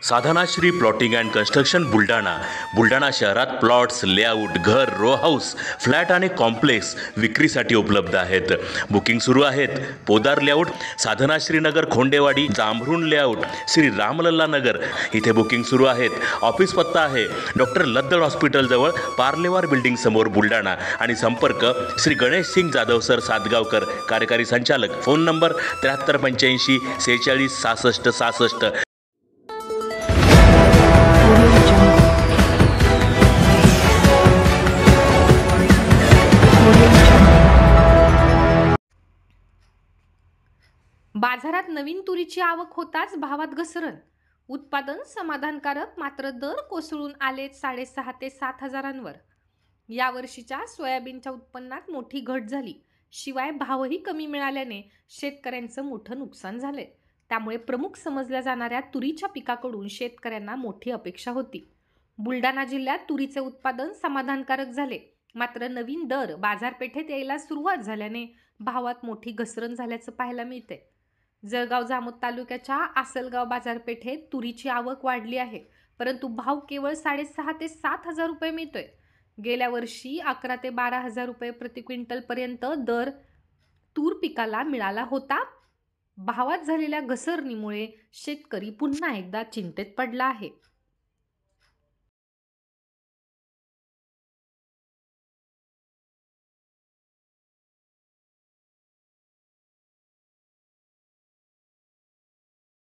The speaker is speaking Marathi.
Sadhanashri plotting and construction Buldhana शहरात प्लॉट्स, लेआउट, घर, रो हाऊस, फ्लॅट आणि कॉम्प्लेक्स विक्रीसाठी उपलब्ध आहेत. बुकिंग सुरू आहेत. पोदार लेआउट, साधनाश्री नगर, खोंडेवाडी, जांभरुण लेआउट, श्री रामलल्ला नगर इथे बुकिंग सुरू आहेत. ऑफिस पत्ता आहे डॉक्टर लद्दड हॉस्पिटल जवळ, पार्लेवार बिल्डिंग समोर, बुलढाणा. आणि संपर्क श्री गणेश सिंग जाधव सर सातगावकर, कार्यकारी संचालक. Phone number 7385 46 66 66. बाजारात नवीन तुरीची आवक होताच भावात घसरण. उत्पादन समाधानकारक, मात्र दर कोसळून आले 6.5 ते 7 हजारांवर. यावर्षीच्या सोयाबीनच्या उत्पन्नात मोठी घट झाली. शिवाय भावही कमी मिळाल्याने शेतकऱ्यांचं मोठं नुकसान झालंय. त्यामुळे प्रमुख समजल्या जाणाऱ्या तुरीच्या पिकाकडून शेतकऱ्यांना मोठी अपेक्षा होती. बुलढाणा जिल्ह्यात तुरीचे उत्पादन समाधानकारक झाले, मात्र नवीन दर बाजारपेठेत यायला सुरुवात झाल्याने भावात मोठी घसरण झाल्याचं पाहायला मिळते. जळगाव जामोद तालुक्याच्या आसलगाव बाजारपेठेत तुरीची आवक वाढली आहे, परंतु भाव केवळ 6.5 ते 7 हजार रुपये मिळतोय. गेल्या वर्षी 11 ते 12 हजार रुपये प्रति क्विंटल पर्यंत दर तूर पिकाला मिळाला होता. भावात झालेल्या घसरणीमुळे शेतकरी पुन्हा एकदा चिंतेत पडला आहे.